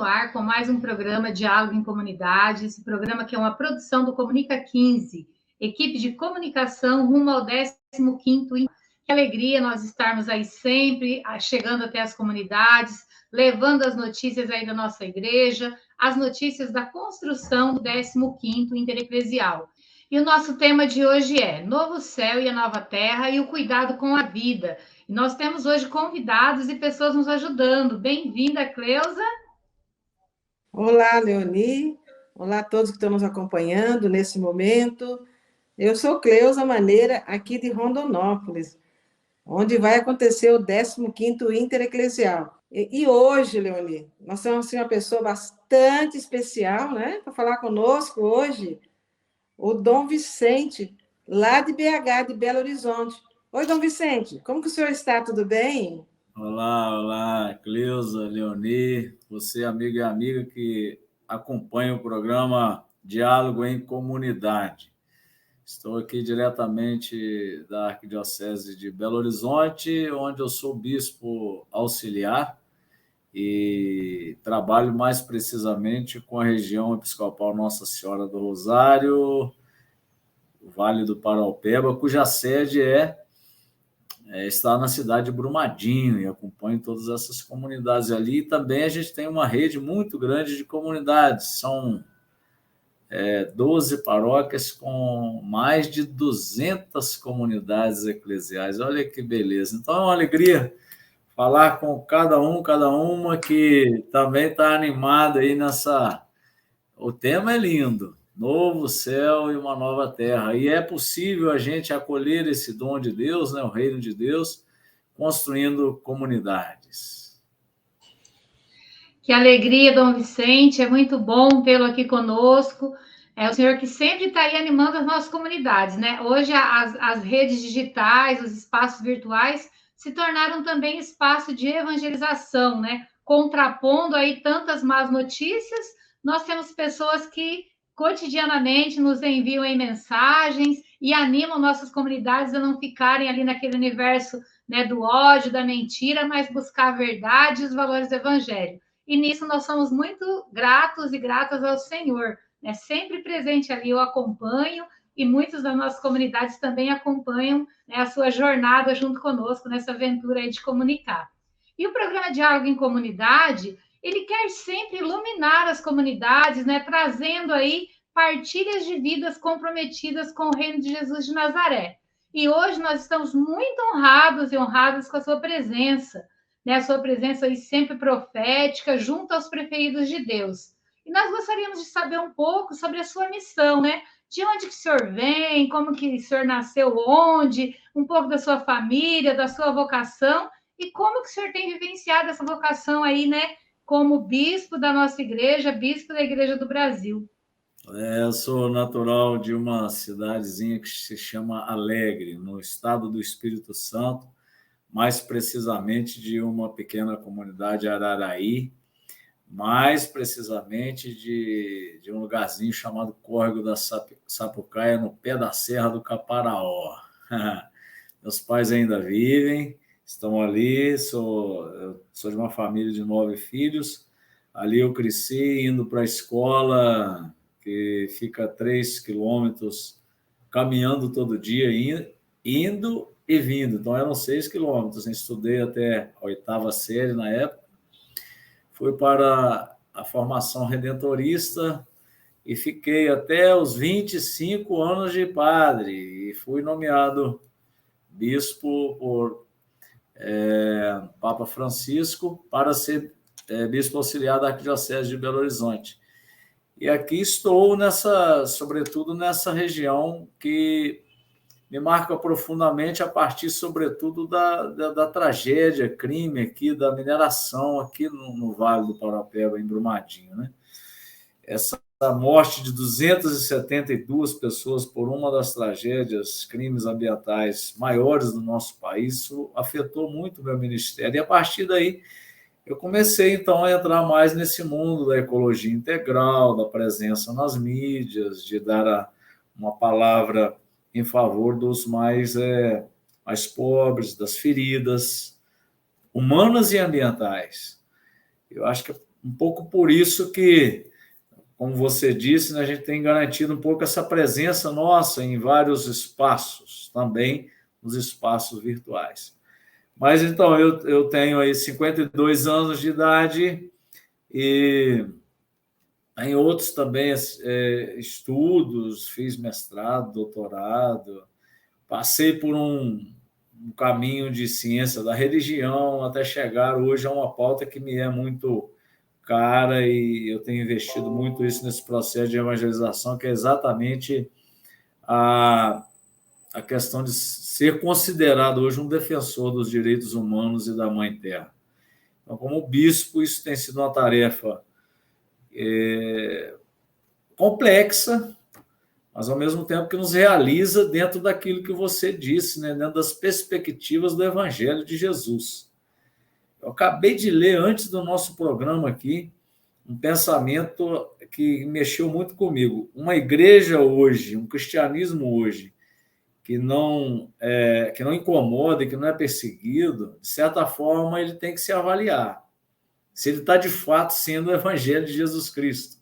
no ar com mais um programa Diálogo em Comunidade, esse programa que é uma produção do Comunica 15, equipe de comunicação rumo ao 15º. Que alegria nós estarmos aí sempre, chegando até as comunidades, levando as notícias aí da nossa igreja, as notícias da construção do 15º Intereclesial. E o nosso tema de hoje é Novo Céu e a Nova Terra e o cuidado com a vida. E nós temos hoje convidados e pessoas nos ajudando. Bem-vinda, Cleusa. Olá, Leoni. Olá a todos que estão nos acompanhando nesse momento. Eu sou Cleusa Maneira, aqui de Rondonópolis, onde vai acontecer o 15º Intereclesial. E hoje, Leoni, nós temos assim, uma pessoa bastante especial, né, para falar conosco hoje, o Dom Vicente, lá de BH, de Belo Horizonte. Oi, Dom Vicente, como que o senhor está? Tudo bem? Olá, Cleusa, Leoni, você, amiga e amiga que acompanha o programa Diálogo em Comunidade. Estou aqui diretamente da Arquidiocese de Belo Horizonte, onde eu sou bispo auxiliar e trabalho mais precisamente com a região episcopal Nossa Senhora do Rosário, o Vale do Paraupeba, cuja sede está na cidade de Brumadinho e acompanho todas essas comunidades ali. E também a gente tem uma rede muito grande de comunidades, são 12 paróquias com mais de 200 comunidades eclesiais. Olha que beleza. Então é uma alegria falar com cada uma que também está animada aí nessa... O tema é lindo, novo céu e uma nova terra. E é possível a gente acolher esse dom de Deus, né, o reino de Deus, construindo comunidades. Que alegria, Dom Vicente, é muito bom tê-lo aqui conosco. É o senhor que sempre está aí animando as nossas comunidades, né? Hoje as redes digitais, os espaços virtuais se tornaram também espaço de evangelização, né? Contrapondo aí tantas más notícias, nós temos pessoas que cotidianamente nos enviam em mensagens e animam nossas comunidades a não ficarem ali naquele universo, né, do ódio, da mentira, mas buscar a verdade e os valores do evangelho. E nisso nós somos muito gratos e gratas ao Senhor, né? Sempre presente ali, eu acompanho, e muitas das nossas comunidades também acompanham, né, a sua jornada junto conosco nessa aventura aí de comunicar. E o programa Diálogo em Comunidade, ele quer sempre iluminar as comunidades, né, trazendo aí partilhas de vidas comprometidas com o reino de Jesus de Nazaré. E hoje nós estamos muito honrados e honradas com a sua presença, né, a sua presença aí sempre profética, junto aos preferidos de Deus. E nós gostaríamos de saber um pouco sobre a sua missão, né? De onde que o senhor vem, como que o senhor nasceu onde, um pouco da sua família, da sua vocação, e como que o senhor tem vivenciado essa vocação aí, né? Como bispo da nossa igreja, bispo da Igreja do Brasil. Eu sou natural de uma cidadezinha que se chama Alegre, no estado do Espírito Santo, mais precisamente de uma pequena comunidade Araraí, mais precisamente de um lugarzinho chamado Córrego da Sapucaia, no pé da Serra do Caparaó. Meus pais ainda vivem, estão ali, eu sou de uma família de 9 filhos, ali eu cresci indo para a escola, que fica a 3 quilômetros, caminhando todo dia, indo e vindo. Então, eram 6 quilômetros. Estudei até a 8ª série na época. Fui para a formação redentorista e fiquei até os 25 anos de padre. E fui nomeado bispo por Papa Francisco para ser bispo auxiliar da Arquidiocese de Belo Horizonte. E aqui estou, sobretudo nessa região que me marca profundamente a partir, sobretudo, da tragédia, crime aqui, da mineração aqui no Vale do Paraupeba, em Brumadinho, né? Essa morte de 272 pessoas por uma das tragédias, crimes ambientais maiores do nosso país, isso afetou muito o meu ministério. E, a partir daí, eu comecei, então, a entrar mais nesse mundo da ecologia integral, da presença nas mídias, de dar uma palavra em favor dos mais pobres, das feridas humanas e ambientais. Eu acho que um pouco por isso que, como você disse, né, a gente tem garantido um pouco essa presença nossa em vários espaços, também nos espaços virtuais. Mas, então, eu tenho aí 52 anos de idade e em outros também estudos, fiz mestrado, doutorado, passei por um caminho de ciência da religião até chegar hoje a uma pauta que me é muito cara e eu tenho investido muito isso nesse processo de evangelização, que é exatamente a questão de ser considerado hoje um defensor dos direitos humanos e da Mãe Terra. Então, como bispo, isso tem sido uma tarefa complexa, mas ao mesmo tempo que nos realiza dentro daquilo que você disse, né? Dentro das perspectivas do Evangelho de Jesus. Eu acabei de ler, antes do nosso programa aqui, um pensamento que mexeu muito comigo. Uma igreja hoje, um cristianismo hoje, que não incomoda, que não é perseguido, de certa forma, ele tem que se avaliar se ele está, de fato, sendo o Evangelho de Jesus Cristo.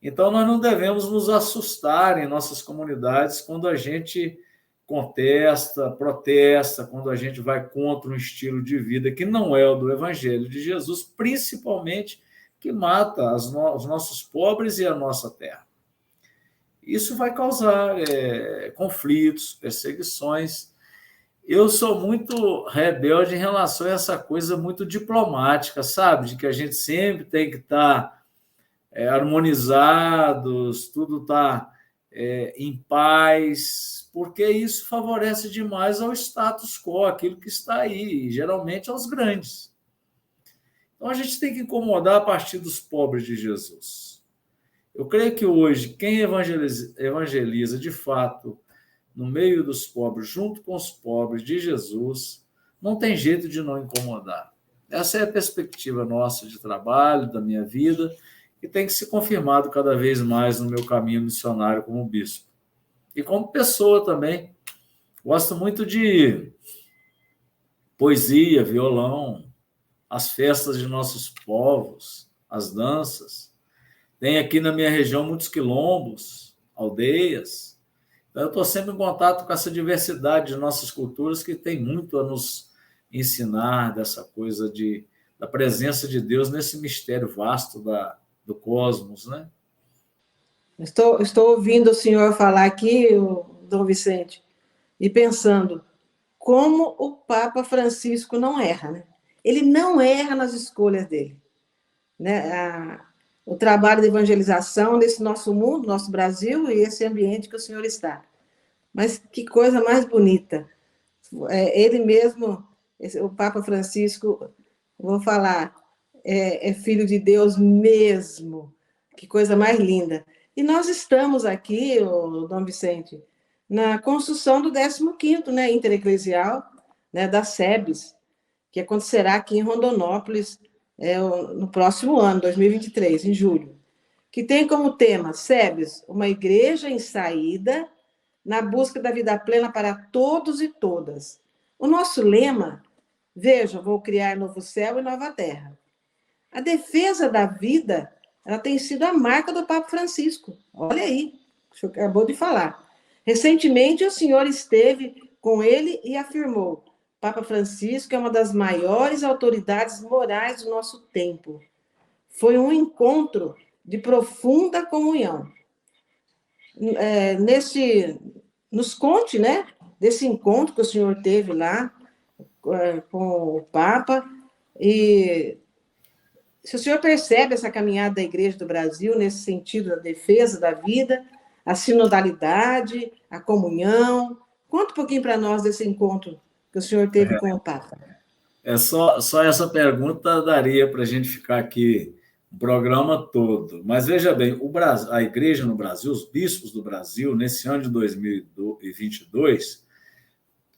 Então, nós não devemos nos assustar em nossas comunidades quando a gente contesta, protesta, quando a gente vai contra um estilo de vida que não é o do Evangelho de Jesus, principalmente que mata os nossos pobres e a nossa terra. Isso vai causar conflitos, perseguições. Eu sou muito rebelde em relação a essa coisa muito diplomática, sabe? De que a gente sempre tem que estar harmonizados, tudo está em paz, porque isso favorece demais ao status quo, aquilo que está aí, geralmente aos grandes. Então, a gente tem que incomodar a partir dos pobres de Jesus. Eu creio que hoje, quem evangeliza de fato no meio dos pobres, junto com os pobres de Jesus, não tem jeito de não incomodar. Essa é a perspectiva nossa de trabalho, da minha vida, que tem que ser confirmado cada vez mais no meu caminho missionário como bispo. E como pessoa também. Gosto muito de poesia, violão, as festas de nossos povos, as danças. Tem aqui na minha região muitos quilombos, aldeias. Então, eu estou sempre em contato com essa diversidade de nossas culturas que tem muito a nos ensinar dessa coisa da presença de Deus nesse mistério vasto do cosmos, né? Estou ouvindo o senhor falar aqui, Dom Vicente, e pensando como o Papa Francisco não erra, né? Ele não erra nas escolhas dele, né? O trabalho de evangelização nesse nosso mundo, nosso Brasil e esse ambiente que o senhor está. Mas que coisa mais bonita. Ele mesmo, o Papa Francisco, vou falar, é filho de Deus mesmo. Que coisa mais linda. E nós estamos aqui, Dom Vicente, na construção do 15º, né, intereclesial, né, da SEBS, que acontecerá aqui em Rondonópolis no próximo ano, 2023, em julho, que tem como tema SEBS, uma igreja em saída na busca da vida plena para todos e todas. O nosso lema, veja, vou criar novo céu e nova terra. A defesa da vida, ela tem sido a marca do Papa Francisco. Olha aí, o senhor acabou de falar. Recentemente, o senhor esteve com ele e afirmou: Papa Francisco é uma das maiores autoridades morais do nosso tempo. Foi um encontro de profunda comunhão. Nos conte, né, desse encontro que o senhor teve lá com o Papa, e se o senhor percebe essa caminhada da Igreja do Brasil nesse sentido da defesa da vida, a sinodalidade, a comunhão. Conta um pouquinho para nós desse encontro que o senhor teve com o Papa. Só essa pergunta daria para a gente ficar aqui o programa todo. Mas veja bem, a igreja no Brasil, os bispos do Brasil, nesse ano de 2022,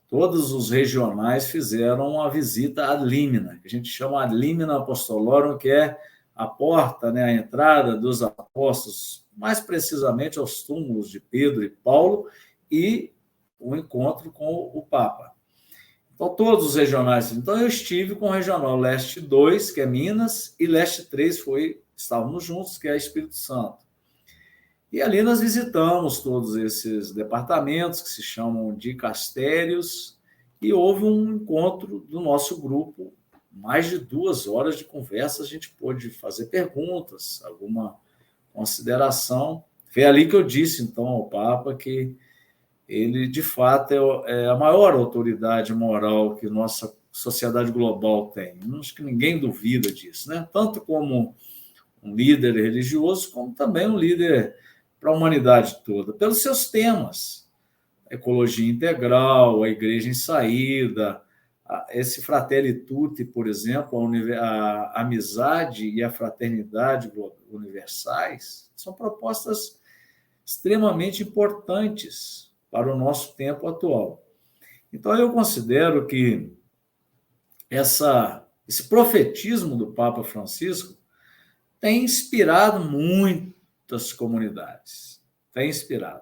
todos os regionais fizeram uma visita ad limina, que a gente chama ad limina apostolorum, que é a porta, né, a entrada dos apóstolos, mais precisamente aos túmulos de Pedro e Paulo, e o encontro com o Papa. Então, todos os regionais. Então, eu estive com o Regional Leste 2, que é Minas, e Leste 3 estávamos juntos, que é Espírito Santo. E ali nós visitamos todos esses departamentos que se chamam de dicastérios, e houve um encontro do nosso grupo, mais de 2 horas de conversa, a gente pôde fazer perguntas, alguma consideração. Foi ali que eu disse, então, ao Papa que ele, de fato, é a maior autoridade moral que nossa sociedade global tem. Acho que ninguém duvida disso, né? Tanto como um líder religioso, como também um líder para a humanidade toda, pelos seus temas. A ecologia integral, a igreja em saída, esse Fratelli Tutti, por exemplo, a amizade e a fraternidade universais, são propostas extremamente importantes para o nosso tempo atual. Então, eu considero que esse profetismo do Papa Francisco tem inspirado muitas comunidades. Tem inspirado.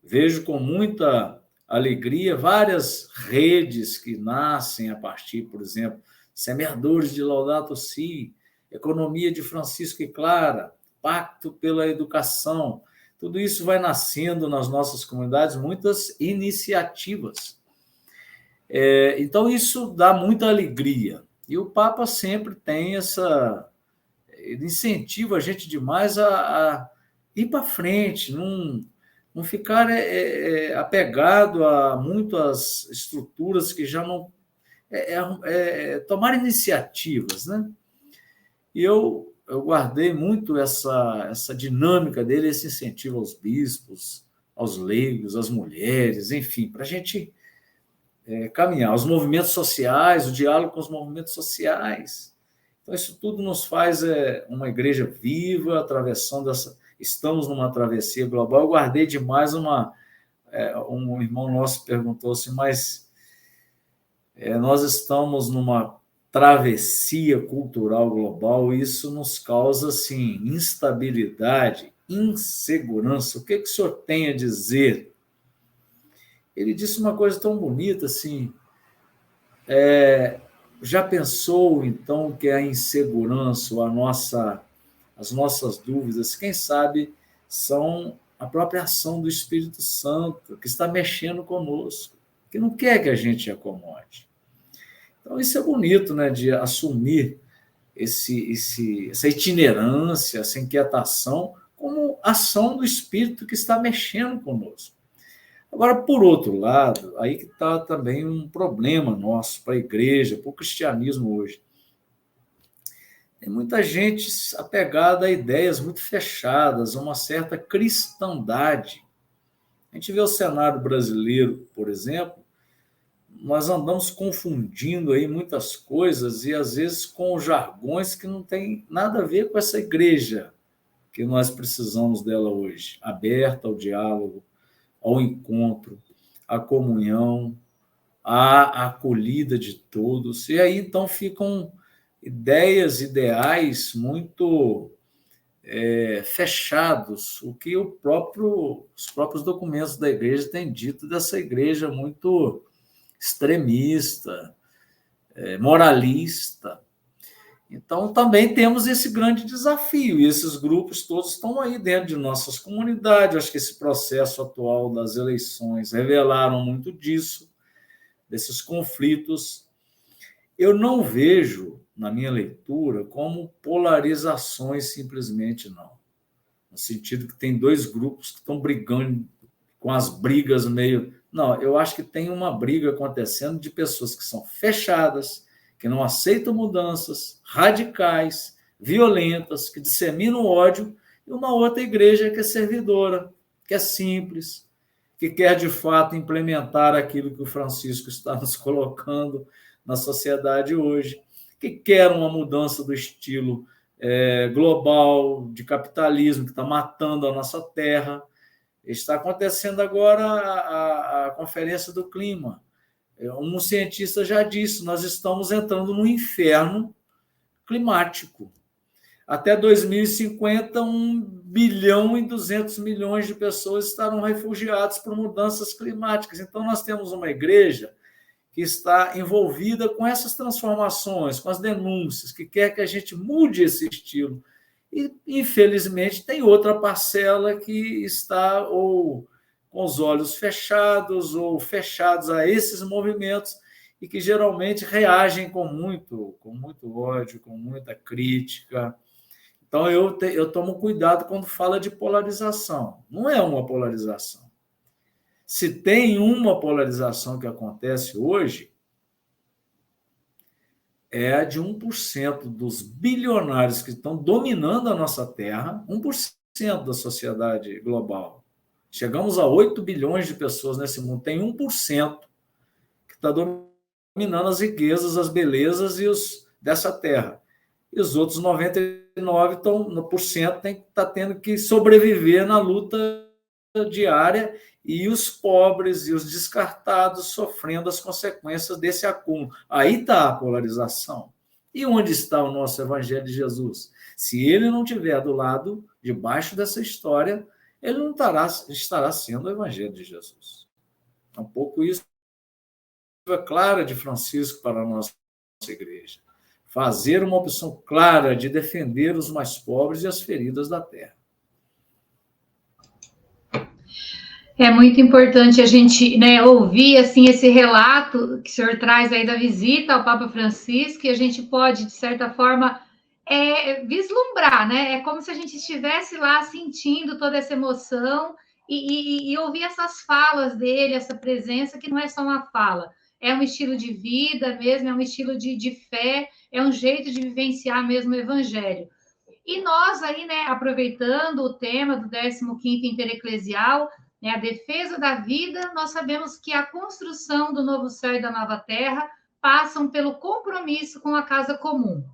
Vejo com muita alegria várias redes que nascem a partir, por exemplo, Semeadores de Laudato Si, Economia de Francisco e Clara, Pacto pela Educação. Tudo isso vai nascendo nas nossas comunidades, muitas iniciativas. Então, isso dá muita alegria. E o Papa sempre tem ele incentiva a gente demais a ir para frente, não ficar apegado a muitas estruturas que já não... tomar iniciativas, né? E eu guardei muito essa dinâmica dele, esse incentivo aos bispos, aos leigos, às mulheres, enfim, para a gente caminhar. Os movimentos sociais, o diálogo com os movimentos sociais. Então, isso tudo nos faz uma igreja viva, atravessando Estamos numa travessia global. Eu guardei demais um irmão nosso perguntou assim, mas nós estamos numa travessia cultural global, e isso nos causa assim, instabilidade, insegurança. O que o senhor tem a dizer? Ele disse uma coisa tão bonita assim, já pensou, então, que a insegurança, ou as nossas dúvidas, quem sabe, são a própria ação do Espírito Santo, que está mexendo conosco, que não quer que a gente acomode. Então, isso é bonito, né, de assumir essa itinerância, essa inquietação, como ação do Espírito que está mexendo conosco. Agora, por outro lado, aí que está também um problema nosso para a igreja, para o cristianismo hoje. Tem muita gente apegada a ideias muito fechadas, a uma certa cristandade. A gente vê o cenário brasileiro, por exemplo, nós andamos confundindo aí muitas coisas e, às vezes, com jargões que não tem nada a ver com essa igreja que nós precisamos dela hoje, aberta ao diálogo, ao encontro, à comunhão, à acolhida de todos. E aí, então, ficam ideais muito fechados, o que os próprios documentos da igreja têm dito dessa igreja muito extremista, moralista. Então, também temos esse grande desafio, e esses grupos todos estão aí dentro de nossas comunidades. Acho que esse processo atual das eleições revelaram muito disso, desses conflitos. Eu não vejo, na minha leitura, como polarizações simplesmente, não. No sentido que tem 2 grupos que estão brigando com as brigas meio... Não, eu acho que tem uma briga acontecendo de pessoas que são fechadas, que não aceitam mudanças, radicais, violentas, que disseminam ódio, e uma outra igreja que é servidora, que é simples, que quer, de fato, implementar aquilo que o Francisco está nos colocando na sociedade hoje, que quer uma mudança do estilo global, de capitalismo, que está matando a nossa terra. Está acontecendo agora a Conferência do Clima. Um cientista já disse, nós estamos entrando no inferno climático. Até 2050, 1,2 bilhão de pessoas estarão refugiadas por mudanças climáticas. Então, nós temos uma igreja que está envolvida com essas transformações, com as denúncias, que quer que a gente mude esse estilo. E, infelizmente, tem outra parcela que está ou com os olhos fechados ou fechados a esses movimentos e que geralmente reagem com muito ódio, com muita crítica. Então, eu tomo cuidado quando fala de polarização. Não é uma polarização. Se tem uma polarização que acontece hoje, é a de 1% dos bilionários que estão dominando a nossa Terra, 1% da sociedade global. Chegamos a 8 bilhões de pessoas nesse mundo. Tem 1% que está dominando as riquezas, as belezas dessa Terra. E os outros 99% tá tendo que sobreviver na luta diária e os pobres e os descartados sofrendo as consequências desse acúmulo. Aí está a polarização. E onde está o nosso Evangelho de Jesus? Se ele não estiver do lado, debaixo dessa história, ele não estará sendo o Evangelho de Jesus. É um pouco isso é clara de Francisco para a nossa igreja. Fazer uma opção clara de defender os mais pobres e as feridas da terra. É muito importante a gente, né, ouvir assim, esse relato que o senhor traz aí da visita ao Papa Francisco, e a gente pode, de certa forma, vislumbrar, né? É como se a gente estivesse lá sentindo toda essa emoção e ouvir essas falas dele, essa presença, que não é só uma fala, é um estilo de vida mesmo, é um estilo de fé, é um jeito de vivenciar mesmo o Evangelho. E nós aí, né, aproveitando o tema do 15º Intereclesial, né, a defesa da vida, nós sabemos que a construção do novo céu e da nova terra passam pelo compromisso com a casa comum.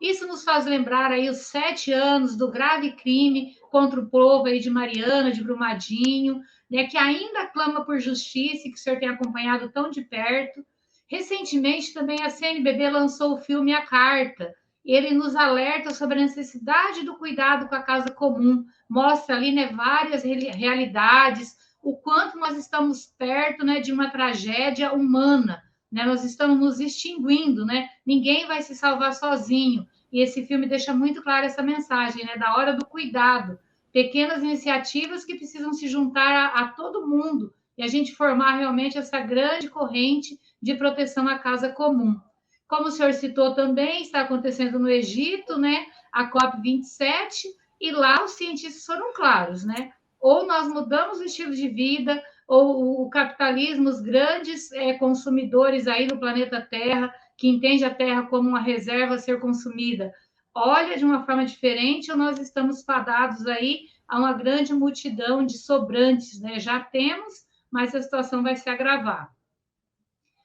Isso nos faz lembrar aí os 7 anos do grave crime contra o povo aí de Mariana, de Brumadinho, né, que ainda clama por justiça e que o senhor tem acompanhado tão de perto. Recentemente, também a CNBB lançou o filme A Carta. Ele nos alerta sobre a necessidade do cuidado com a casa comum, mostra ali, né, várias realidades, o quanto nós estamos perto, né, de uma tragédia humana, né, nós estamos nos extinguindo, né, ninguém vai se salvar sozinho, e esse filme deixa muito clara essa mensagem, né, da hora do cuidado, pequenas iniciativas que precisam se juntar a todo mundo, e a gente formar realmente essa grande corrente de proteção à casa comum. Como o senhor citou também, está acontecendo no Egito, né, a COP27, e lá os cientistas foram claros, né? Ou nós mudamos o estilo de vida, ou o capitalismo, os grandes consumidores aí no planeta Terra, que entende a Terra como uma reserva a ser consumida, olha de uma forma diferente, ou nós estamos fadados aí a uma grande multidão de sobrantes, né? Já temos, mas a situação vai se agravar.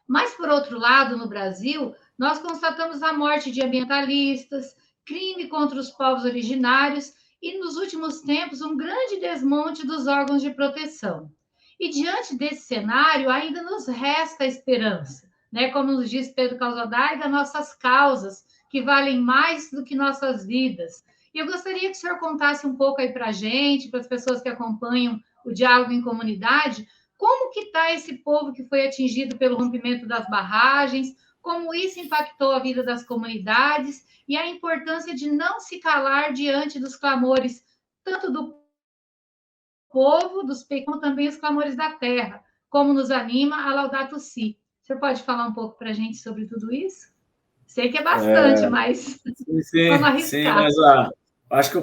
Mas, por outro lado, no Brasil, nós constatamos a morte de ambientalistas, crime contra os povos originários e, nos últimos tempos, um grande desmonte dos órgãos de proteção. E, diante desse cenário, ainda nos resta a esperança, né? Como nos diz Pedro Calzadai, das nossas causas, que valem mais do que nossas vidas. E eu gostaria que o senhor contasse um pouco aí para a gente, para as pessoas que acompanham o Diálogo em Comunidade, como que está esse povo que foi atingido pelo rompimento das barragens, como isso impactou a vida das comunidades e a importância de não se calar diante dos clamores, tanto do povo, dos pequenos, como também os clamores da terra, como nos anima a Laudato Si. O senhor pode falar um pouco para a gente sobre tudo isso? Sei que é bastante, mas vamos arriscar. Sim, mas acho que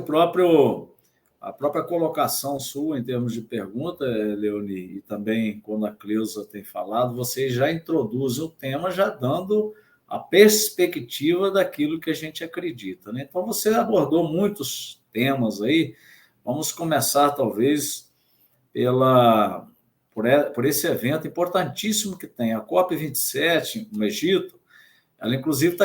a própria colocação sua, em termos de pergunta, Leoni, e também quando a Cleusa tem falado, você já introduz o tema, já dando a perspectiva daquilo que a gente acredita, né? Então, você abordou muitos temas aí. Vamos começar, talvez, por esse evento importantíssimo que tem, a COP27 no Egito. Ela, inclusive,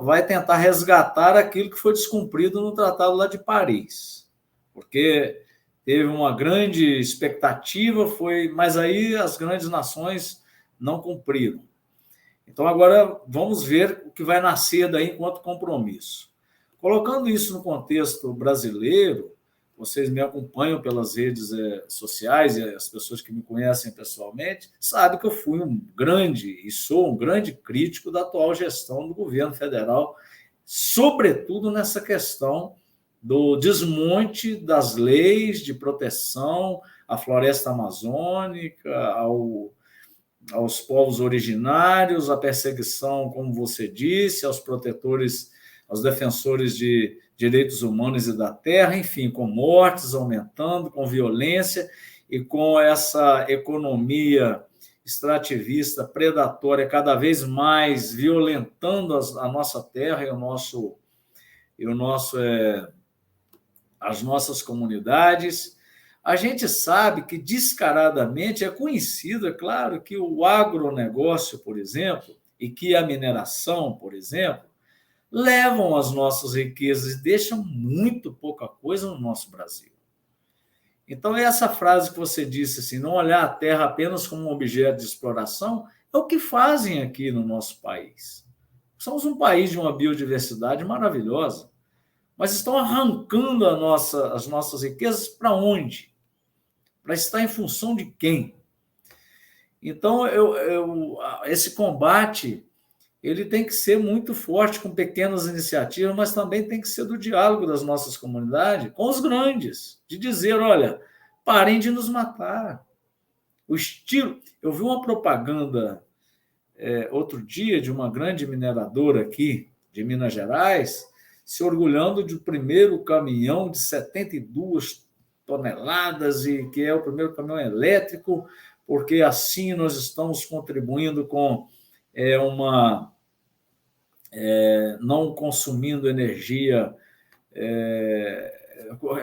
vai tentar resgatar aquilo que foi descumprido no Tratado lá de Paris, porque teve uma grande expectativa, mas aí as grandes nações não cumpriram. Então, agora vamos ver o que vai nascer daí enquanto compromisso. Colocando isso no contexto brasileiro, vocês me acompanham pelas redes sociais, e as pessoas que me conhecem pessoalmente sabem que eu fui e sou um grande crítico da atual gestão do governo federal, sobretudo nessa questão do desmonte das leis de proteção à floresta amazônica, aos povos originários, à perseguição, como você disse, aos protetores, aos defensores de direitos humanos e da terra, enfim, com mortes aumentando, com violência e com essa economia extrativista, predatória, cada vez mais violentando a nossa terra e as nossas comunidades. A gente sabe que descaradamente é conhecido, é claro, que o agronegócio, por exemplo, e que a mineração, por exemplo, levam as nossas riquezas e deixam muito pouca coisa no nosso Brasil. Então, essa frase que você disse, assim, não olhar a terra apenas como um objeto de exploração, é o que fazem aqui no nosso país. Somos um país de uma biodiversidade maravilhosa, mas estão arrancando as nossas riquezas para onde? Para estar em função de quem? Então, esse combate ele tem que ser muito forte, com pequenas iniciativas, mas também tem que ser do diálogo das nossas comunidades com os grandes, de dizer, olha, parem de nos matar. Eu vi uma propaganda outro dia de uma grande mineradora aqui, de Minas Gerais, se orgulhando do primeiro caminhão de 72 toneladas, e que é o primeiro caminhão elétrico, porque assim nós estamos contribuindo com não consumindo energia,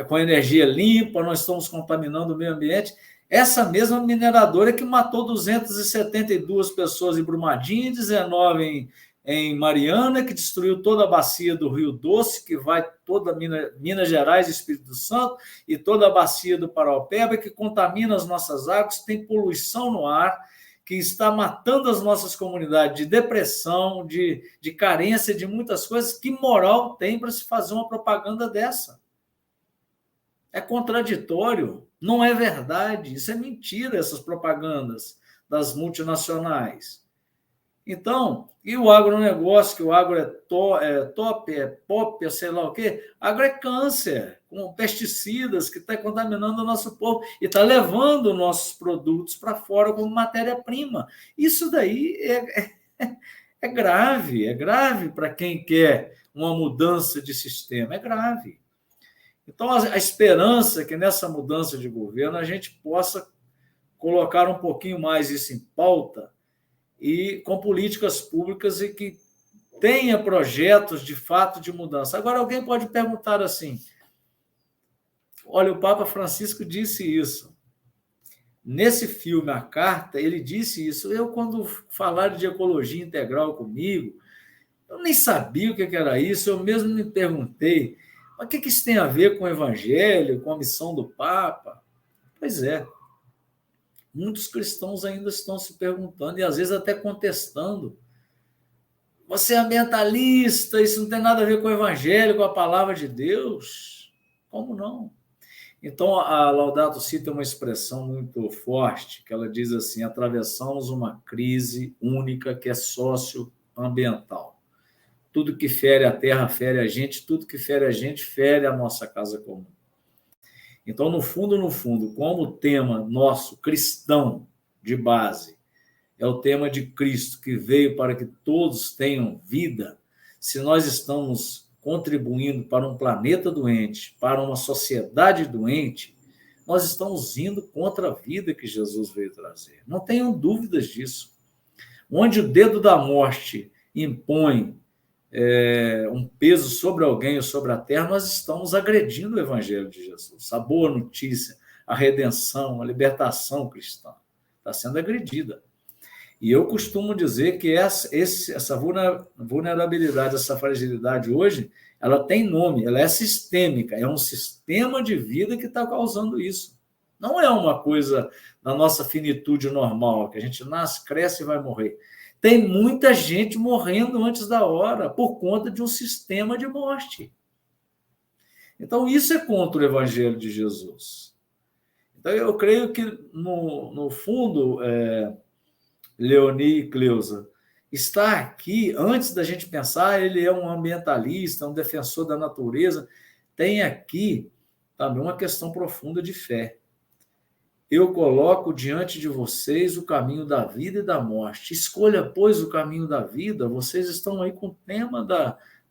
com energia limpa, nós estamos contaminando o meio ambiente. Essa mesma mineradora que matou 272 pessoas em Brumadinho e 19 em Mariana, que destruiu toda a bacia do Rio Doce, que vai toda Minas Gerais e Espírito Santo, e toda a bacia do Paraopeba, que contamina as nossas águas, tem poluição no ar, que está matando as nossas comunidades de depressão, de carência, de muitas coisas. Que moral tem para se fazer uma propaganda dessa? É contraditório, não é verdade, isso é mentira, essas propagandas das multinacionais. Então, e o agronegócio, que o agro é top, é pop, é sei lá o quê, agro é câncer, com pesticidas que está contaminando o nosso povo e está levando nossos produtos para fora como matéria-prima. Isso daí é grave para quem quer uma mudança de sistema, é grave. Então, a esperança é que nessa mudança de governo a gente possa colocar um pouquinho mais isso em pauta e com políticas públicas e que tenha projetos de fato de mudança. Agora, alguém pode perguntar assim, olha, o Papa Francisco disse isso. Nesse filme, A Carta, ele disse isso. Eu, quando falaram de ecologia integral comigo, eu nem sabia o que era isso, eu mesmo me perguntei, mas o que isso tem a ver com o Evangelho, com a missão do Papa? Pois é, muitos cristãos ainda estão se perguntando e às vezes até contestando. Você é ambientalista, isso não tem nada a ver com o Evangelho, com a palavra de Deus? Como não? Então, a Laudato Si tem uma expressão muito forte, que ela diz assim, atravessamos uma crise única que é socioambiental. Tudo que fere a terra fere a gente, tudo que fere a gente fere a nossa casa comum. Então, no fundo, como o tema nosso cristão de base é o tema de Cristo, que veio para que todos tenham vida, se nós estamos contribuindo para um planeta doente, para uma sociedade doente, nós estamos indo contra a vida que Jesus veio trazer. Não tenham dúvidas disso. Onde o dedo da morte impõe um peso sobre alguém ou sobre a terra, nós estamos agredindo o Evangelho de Jesus. A boa notícia, a redenção, a libertação cristã está sendo agredida. E eu costumo dizer que essa vulnerabilidade, essa fragilidade hoje, ela tem nome, ela é sistêmica, é um sistema de vida que está causando isso. Não é uma coisa da nossa finitude normal, que a gente nasce, cresce e vai morrer. Tem muita gente morrendo antes da hora por conta de um sistema de morte. Então, isso é contra o Evangelho de Jesus. Então, eu creio que, no fundo, Leoni e Cleusa, está aqui, antes da gente pensar, ele é um ambientalista, um defensor da natureza, tem aqui também uma questão profunda de fé. Eu coloco diante de vocês o caminho da vida e da morte. Escolha, pois, o caminho da vida. Vocês estão aí com o tema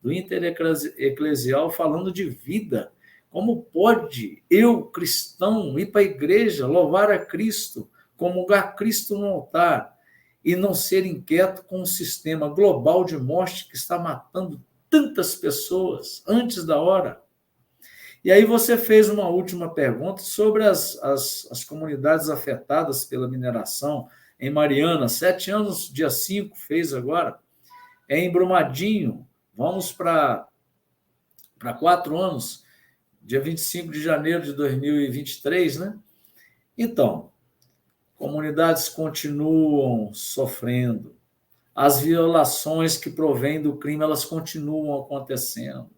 do Intereclesial falando de vida. Como pode eu, cristão, ir para a igreja, louvar a Cristo, comungar Cristo no altar e não ser inquieto com um sistema global de morte que está matando tantas pessoas antes da hora? E aí você fez uma última pergunta sobre as comunidades afetadas pela mineração em Mariana, 7 anos, dia 5, fez agora, em Brumadinho, vamos para 4 anos, dia 25 de janeiro de 2023, né? Então, comunidades continuam sofrendo, as violações que provêm do crime, elas continuam acontecendo,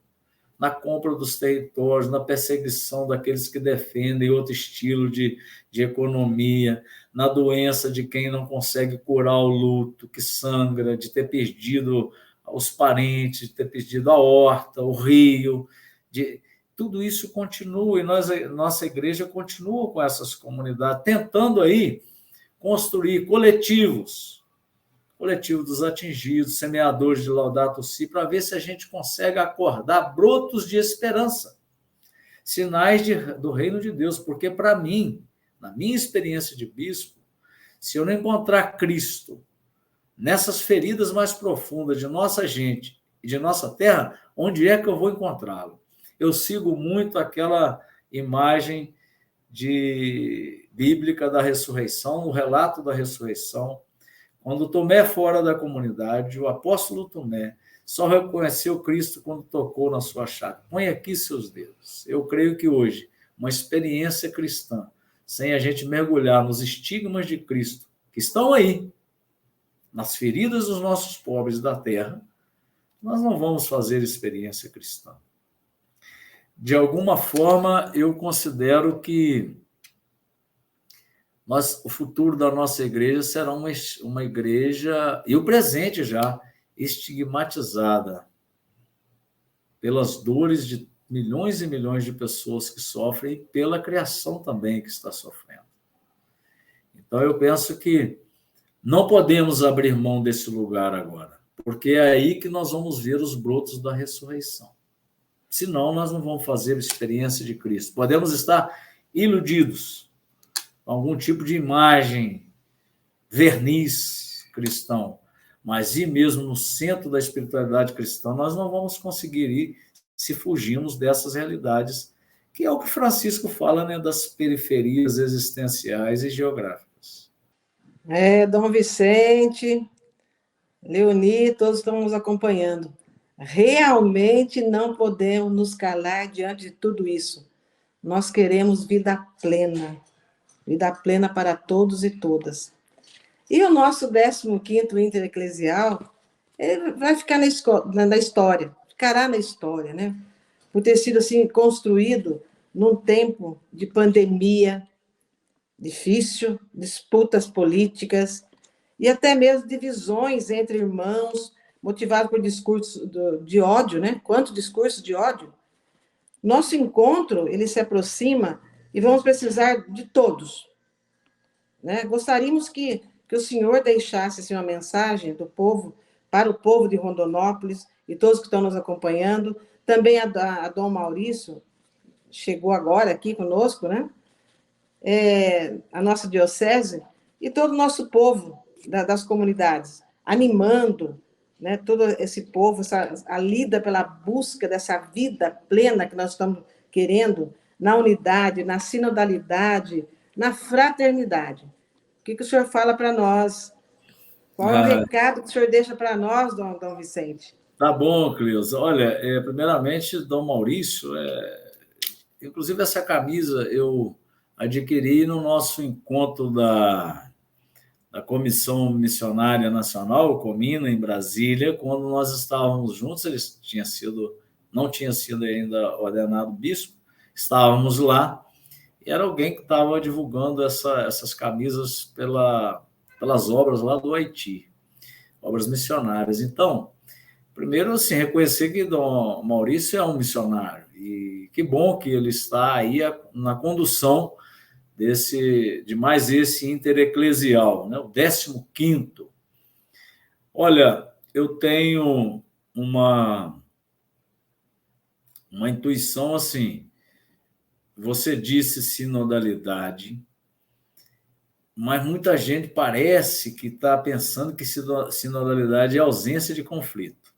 na compra dos territórios, na perseguição daqueles que defendem outro estilo de economia, na doença de quem não consegue curar o luto, que sangra, de ter perdido os parentes, de ter perdido a horta, o rio, tudo isso continua, e nossa igreja continua com essas comunidades, tentando aí construir coletivos dos atingidos, semeadores de Laudato Si, para ver se a gente consegue acordar brotos de esperança, sinais do reino de Deus, porque para mim, na minha experiência de bispo, se eu não encontrar Cristo nessas feridas mais profundas de nossa gente e de nossa terra, onde é que eu vou encontrá-lo? Eu sigo muito aquela imagem bíblica da ressurreição, o relato da ressurreição. Quando Tomé fora da comunidade, o apóstolo Tomé só reconheceu Cristo quando tocou na sua chaga. Põe aqui seus dedos. Eu creio que hoje, uma experiência cristã, sem a gente mergulhar nos estigmas de Cristo, que estão aí, nas feridas dos nossos pobres da terra, nós não vamos fazer experiência cristã. De alguma forma, eu considero que o futuro da nossa igreja será uma igreja, e o presente já, estigmatizada pelas dores de milhões e milhões de pessoas que sofrem e pela criação também que está sofrendo. Então, eu penso que não podemos abrir mão desse lugar agora, porque é aí que nós vamos ver os brotos da ressurreição. Senão, nós não vamos fazer a experiência de Cristo. Podemos estar iludidos, algum tipo de imagem, verniz cristão, mas ir mesmo no centro da espiritualidade cristã, nós não vamos conseguir ir se fugirmos dessas realidades, que é o que Francisco fala, né, das periferias existenciais e geográficas. Dom Vicente, Leoni, todos estão nos acompanhando. Realmente não podemos nos calar diante de tudo isso. Nós queremos vida plena para todos e todas. E o nosso 15º Intereclesial, ele vai ficar na história, ficará na história, né? Por ter sido assim construído num tempo de pandemia difícil, disputas políticas e até mesmo divisões entre irmãos, motivado por discurso de ódio, né? Quanto discurso de ódio. Nosso encontro, ele se aproxima e vamos precisar de todos, né? Gostaríamos que o senhor deixasse assim, uma mensagem do povo, para o povo de Rondonópolis e todos que estão nos acompanhando. Também a Dom Maurício chegou agora aqui conosco, né? A nossa diocese e todo o nosso povo das comunidades, animando, né, todo esse povo, a lida pela busca dessa vida plena que nós estamos querendo, na unidade, na sinodalidade, na fraternidade. O que o senhor fala para nós? Qual é o recado que o senhor deixa para nós, Dom Vicente? Tá bom, Cleusa. Olha, primeiramente, Dom Maurício, inclusive essa camisa eu adquiri no nosso encontro da Comissão Missionária Nacional, o Comina, em Brasília, quando nós estávamos juntos. Ele tinha sido não tinha sido ainda ordenado bispo, estávamos lá, e era alguém que estava divulgando essas camisas pelas obras lá do Haiti, obras missionárias. Então, primeiro, assim, reconhecer que Dom Maurício é um missionário, e que bom que ele está aí na condução de mais esse intereclesial, né? O 15º. Olha, eu tenho uma intuição assim, você disse sinodalidade, mas muita gente parece que está pensando que sinodalidade é ausência de conflito.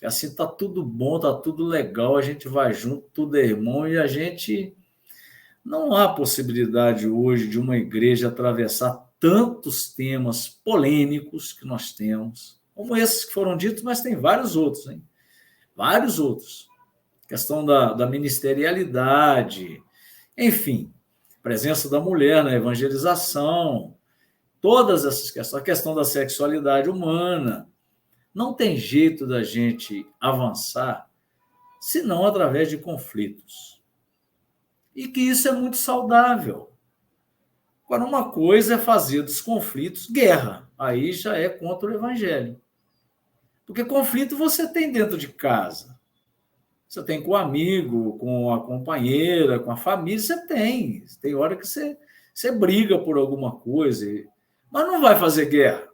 Assim está tudo bom, está tudo legal, a gente vai junto, tudo é irmão, e a gente... Não há possibilidade hoje de uma igreja atravessar tantos temas polêmicos que nós temos, como esses que foram ditos, mas tem vários outros, hein? Vários outros. Questão da ministerialidade, enfim, presença da mulher na evangelização, todas essas questões, a questão da sexualidade humana. Não tem jeito da gente avançar senão através de conflitos. E que isso é muito saudável. Agora, uma coisa é fazer dos conflitos guerra. Aí já é contra o evangelho. Porque conflito você tem dentro de casa. Você tem com o amigo, com a companheira, com a família, você tem. Tem hora que você briga por alguma coisa, mas não vai fazer guerra.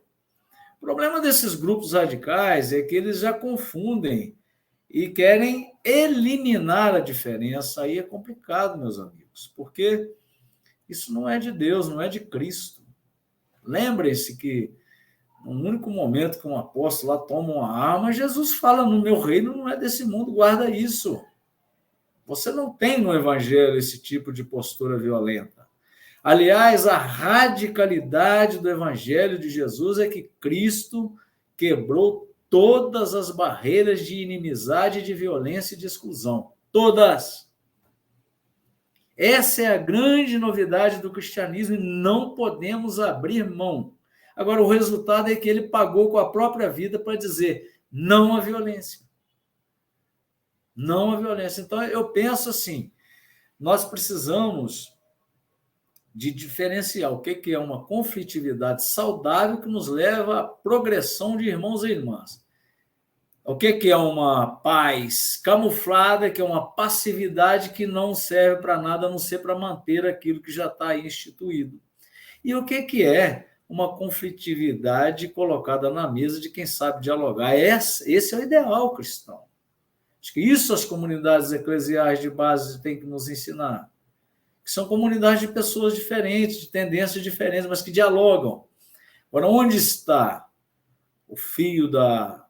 O problema desses grupos radicais é que eles já confundem e querem eliminar a diferença. Aí é complicado, meus amigos, porque isso não é de Deus, não é de Cristo. Lembrem-se que no único momento que um apóstolo lá toma uma arma, Jesus fala, no meu reino não é desse mundo, guarda isso. Você não tem no evangelho esse tipo de postura violenta. Aliás, a radicalidade do evangelho de Jesus é que Cristo quebrou todas as barreiras de inimizade, de violência e de exclusão. Todas. Essa é a grande novidade do cristianismo e não podemos abrir mão. Agora, o resultado é que ele pagou com a própria vida para dizer não à violência. Não à violência. Então, eu penso assim, nós precisamos de diferenciar o que é uma conflitividade saudável que nos leva à progressão de irmãos e irmãs. O que é uma paz camuflada, que é uma passividade que não serve para nada, a não ser para manter aquilo que já está aí instituído. E o que é uma conflitividade colocada na mesa de quem sabe dialogar? Esse é o ideal cristão. Acho que isso as comunidades eclesiais de base têm que nos ensinar. Que são comunidades de pessoas diferentes, de tendências diferentes, mas que dialogam. Agora, onde está o fio da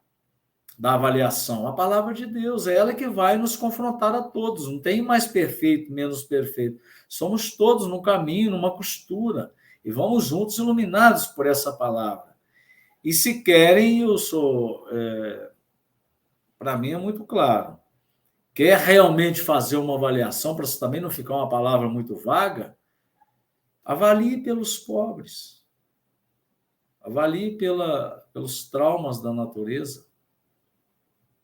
avaliação? A palavra de Deus, é ela que vai nos confrontar a todos. Não tem mais perfeito, menos perfeito. Somos todos no caminho, numa costura, e vamos juntos iluminados por essa palavra. E se querem, para mim é muito claro, quer realmente fazer uma avaliação, para também não ficar uma palavra muito vaga, avalie pelos pobres, avalie pelos traumas da natureza.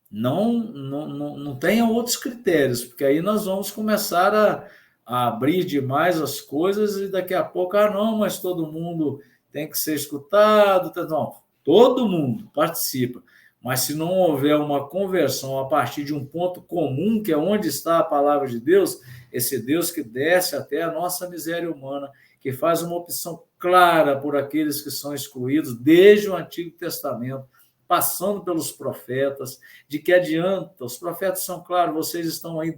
Não tenha outros critérios, porque aí nós vamos começar a abrir demais as coisas e daqui a pouco, não, mas todo mundo tem que ser escutado. Não, todo mundo participa. Mas se não houver uma conversão a partir de um ponto comum, que é onde está a palavra de Deus, esse Deus que desce até a nossa miséria humana, que faz uma opção clara por aqueles que são excluídos desde o Antigo Testamento, passando pelos profetas, de que adianta, os profetas são claros, vocês estão aí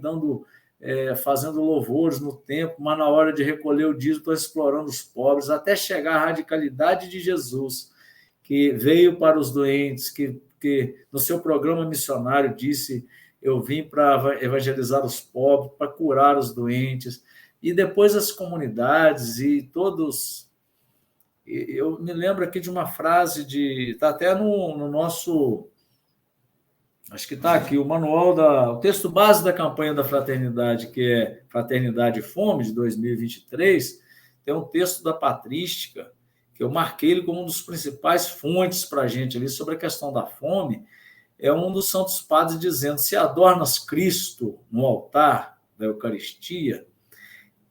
fazendo louvores no templo, mas na hora de recolher o dízimo estão explorando os pobres, até chegar à radicalidade de Jesus, que veio para os doentes, que no seu programa missionário disse, eu vim para evangelizar os pobres, para curar os doentes, e depois as comunidades e todos... Eu me lembro aqui de uma frase, está até no nosso... Acho que está aqui, o manual, o texto base da campanha da Fraternidade, que é Fraternidade e Fome, de 2023, tem um texto da Patrística, que eu marquei ele como um dos principais fontes para a gente ali sobre a questão da fome, é um dos santos padres dizendo: se adornas Cristo no altar da Eucaristia,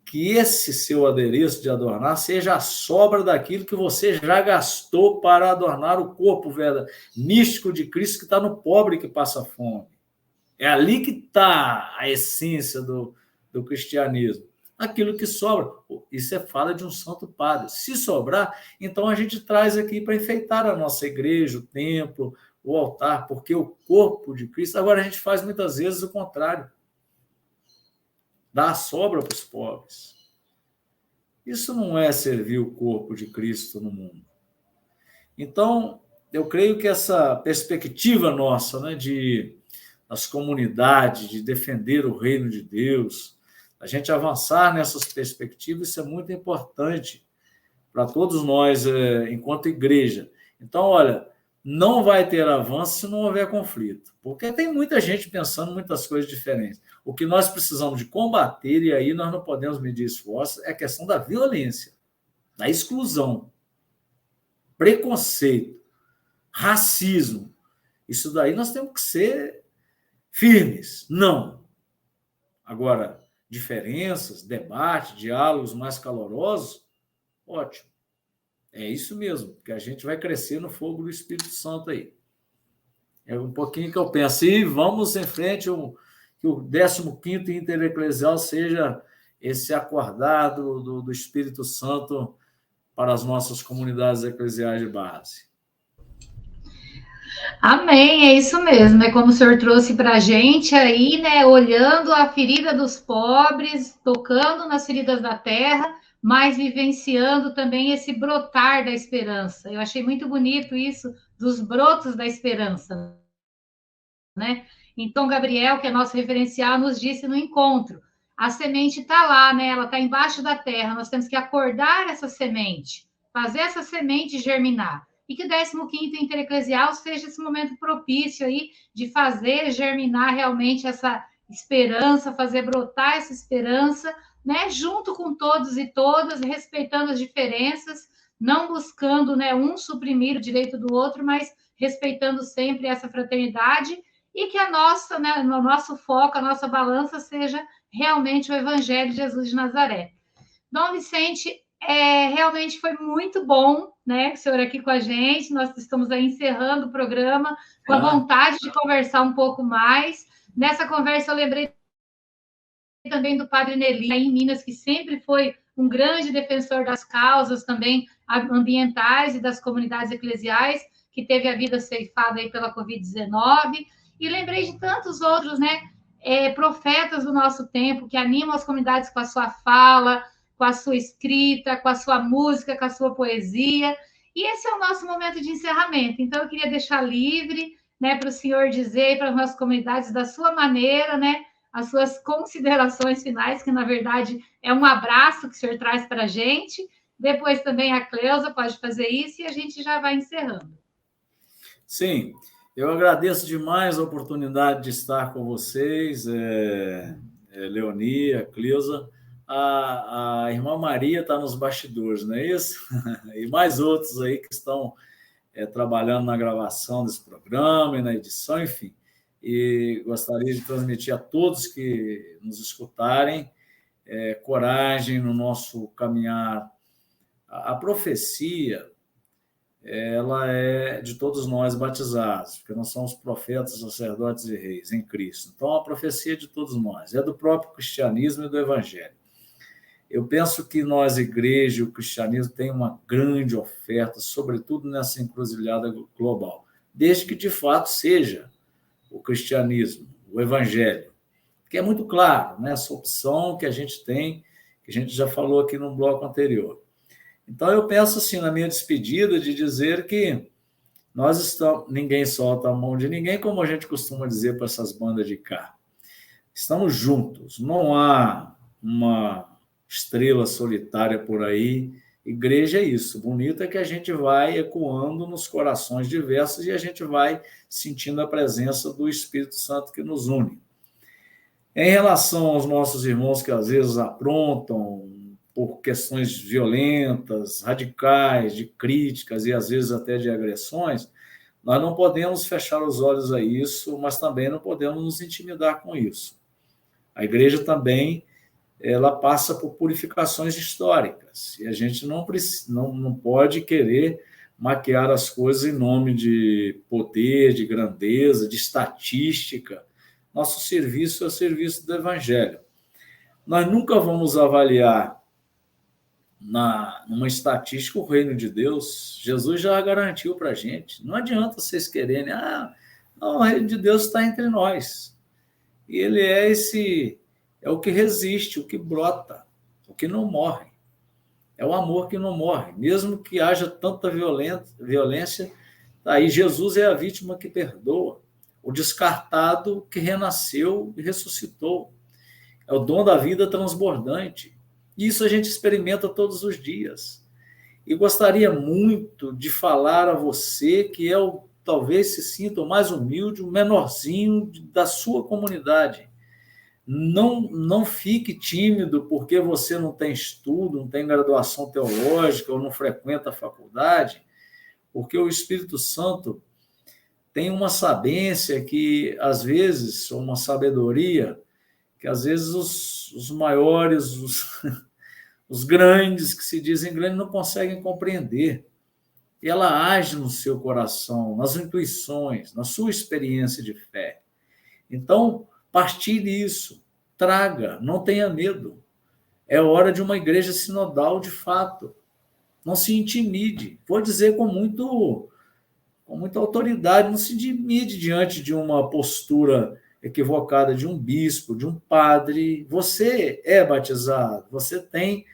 que esse seu adereço de adornar seja a sobra daquilo que você já gastou para adornar o corpo místico de Cristo que está no pobre que passa fome. É ali que está a essência do cristianismo. Aquilo que sobra, isso é fala de um santo padre. Se sobrar, então a gente traz aqui para enfeitar a nossa igreja, o templo, o altar, porque o corpo de Cristo... Agora, a gente faz muitas vezes o contrário. Dá a sobra para os pobres. Isso não é servir o corpo de Cristo no mundo. Então, eu creio que essa perspectiva nossa, né, das comunidades, de defender o reino de Deus, a gente avançar nessas perspectivas, isso é muito importante para todos nós, enquanto igreja. Então, olha, não vai ter avanço se não houver conflito, porque tem muita gente pensando muitas coisas diferentes. O que nós precisamos de combater, e aí nós não podemos medir esforços, é a questão da violência, da exclusão, preconceito, racismo. Isso daí nós temos que ser firmes. Não. Agora, diferenças, debate, diálogos mais calorosos, ótimo. É isso mesmo, que a gente vai crescer no fogo do Espírito Santo aí. É um pouquinho que eu penso. E vamos em frente, que o 15º Intereclesial seja esse acordado do Espírito Santo para as nossas comunidades eclesiais de base. Amém, é isso mesmo. É como o senhor trouxe para a gente aí, né? Olhando a ferida dos pobres, tocando nas feridas da terra, mas vivenciando também esse brotar da esperança. Eu achei muito bonito isso, dos brotos da esperança, né? Então, Gabriel, que é nosso referencial, nos disse no encontro: a semente está lá, né? Ela está embaixo da terra. Nós temos que acordar essa semente, fazer essa semente germinar. E que o 15º Intereclesial seja esse momento propício aí de fazer germinar realmente essa esperança, fazer brotar essa esperança, né? Junto com todos e todas, respeitando as diferenças, não buscando, né, um suprimir o direito do outro, mas respeitando sempre essa fraternidade, e que a nossa, né, o nosso foco, a nossa balança seja realmente o Evangelho de Jesus de Nazaré. Dom Vicente, realmente foi muito bom, né, o senhor aqui com a gente. Nós estamos aí encerrando o programa com a vontade de conversar um pouco mais. Nessa conversa eu lembrei também do Padre Nelly, aí em Minas, que sempre foi um grande defensor das causas também ambientais e das comunidades eclesiais, que teve a vida ceifada aí pela Covid-19. E lembrei de tantos outros, né, profetas do nosso tempo, que animam as comunidades com a sua fala, com a sua escrita, com a sua música, com a sua poesia. E esse é o nosso momento de encerramento. Então, eu queria deixar livre, né, para o senhor dizer para as nossas comunidades, da sua maneira, né, as suas considerações finais, que, na verdade, é um abraço que o senhor traz para a gente. Depois também a Cleusa pode fazer isso e a gente já vai encerrando. Sim, eu agradeço demais a oportunidade de estar com vocês, Leoni, a Cleusa. A irmã Maria está nos bastidores, não é isso? E mais outros aí que estão trabalhando na gravação desse programa e na edição, enfim. E gostaria de transmitir a todos que nos escutarem coragem no nosso caminhar. A profecia, ela é de todos nós batizados, porque nós somos profetas, sacerdotes e reis em Cristo. Então, a profecia é de todos nós, é do próprio cristianismo e do evangelho. Eu penso que nós, igreja, o cristianismo, tem uma grande oferta, sobretudo nessa encruzilhada global, desde que, de fato, seja o cristianismo, o evangelho, que é muito claro, né? Essa opção que a gente tem, que a gente já falou aqui no bloco anterior. Então, eu penso assim, na minha despedida, de dizer que nós estamos, ninguém solta a mão de ninguém, como a gente costuma dizer para essas bandas de cá. Estamos juntos, não há uma estrela solitária por aí. Igreja é isso, bonito é que a gente vai ecoando nos corações diversos e a gente vai sentindo a presença do Espírito Santo que nos une. Em relação aos nossos irmãos que às vezes aprontam por questões violentas, radicais, de críticas e às vezes até de agressões, Nós não podemos fechar os olhos a isso, mas também não podemos nos intimidar com isso. A igreja também ela passa por purificações históricas, e a gente não pode querer maquiar as coisas em nome de poder, de grandeza, de estatística. Nosso serviço é o serviço do Evangelho. Nós nunca vamos avaliar numa estatística o reino de Deus. Jesus já garantiu para a gente. Não adianta vocês quererem, não, o reino de Deus está entre nós. E ele é o que resiste, o que brota, o que não morre. É o amor que não morre. Mesmo que haja tanta violência, tá aí Jesus é a vítima que perdoa, o descartado que renasceu e ressuscitou. É o dom da vida transbordante. Isso a gente experimenta todos os dias. E gostaria muito de falar a você que talvez se sinta o mais humilde, o menorzinho da sua comunidade. Não fique tímido porque você não tem estudo, não tem graduação teológica ou não frequenta a faculdade, porque o Espírito Santo tem uma sabência que, às vezes, ou uma sabedoria, que às vezes os maiores, os grandes, que se dizem grandes, não conseguem compreender. E ela age no seu coração, nas intuições, na sua experiência de fé. Então, partilhe isso, traga, não tenha medo. É hora de uma igreja sinodal de fato. Não se intimide. Vou dizer com muita autoridade, não se intimide diante de uma postura equivocada de um bispo, de um padre. Você é batizado, você tem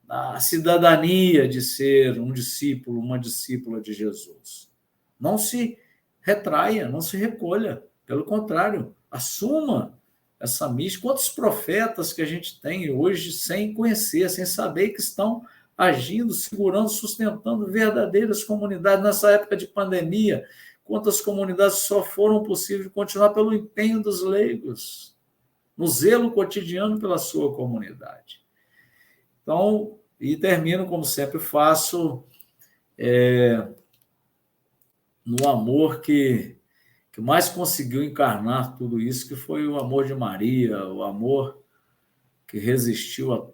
a cidadania de ser um discípulo, uma discípula de Jesus. Não se retraia, não se recolha. Pelo contrário, assuma essa mística. Quantos profetas que a gente tem hoje sem conhecer, sem saber que estão agindo, segurando, sustentando verdadeiras comunidades nessa época de pandemia? Quantas comunidades só foram possíveis continuar pelo empenho dos leigos, no zelo cotidiano pela sua comunidade. Então, e termino, como sempre faço, no amor que mais conseguiu encarnar tudo isso, que foi o amor de Maria, o amor que resistiu a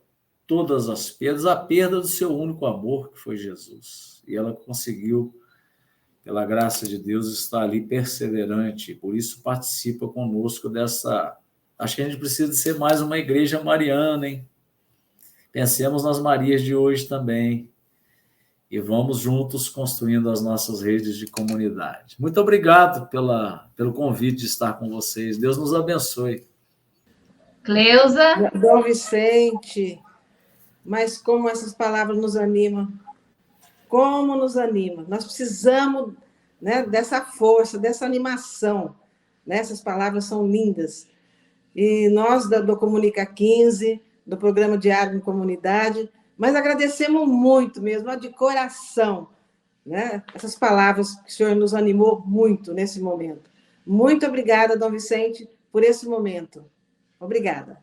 todas as perdas, a perda do seu único amor, que foi Jesus. E ela conseguiu, pela graça de Deus, estar ali perseverante, por isso participa conosco dessa... Acho que a gente precisa ser mais uma igreja mariana, hein? Pensemos nas Marias de hoje também. E vamos juntos construindo as nossas redes de comunidade. Muito obrigado pelo convite de estar com vocês. Deus nos abençoe. Cleusa? Dom Vicente, mas como essas palavras nos animam. Como nos anima. Nós precisamos, né, dessa força, dessa animação. Né? Essas palavras são lindas. E nós, do Comunica 15, do Programa Diário em Comunidade, mas agradecemos muito mesmo, de coração, né? Essas palavras que o senhor nos animou muito nesse momento. Muito obrigada, Dom Vicente, por esse momento. Obrigada.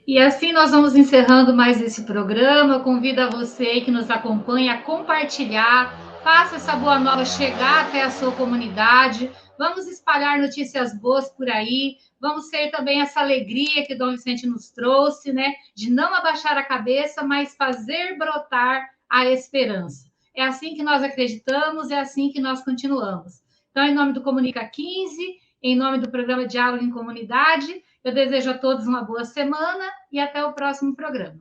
E assim nós vamos encerrando mais esse programa. Eu convido a você que nos acompanha a compartilhar, faça essa boa nova chegar até a sua comunidade. Vamos espalhar notícias boas por aí. Vamos ter também essa alegria que o Dom Vicente nos trouxe, né? De não abaixar a cabeça, mas fazer brotar a esperança. É assim que nós acreditamos, é assim que nós continuamos. Então, em nome do Comunica 15, em nome do programa Diálogo em Comunidade, eu desejo a todos uma boa semana e até o próximo programa.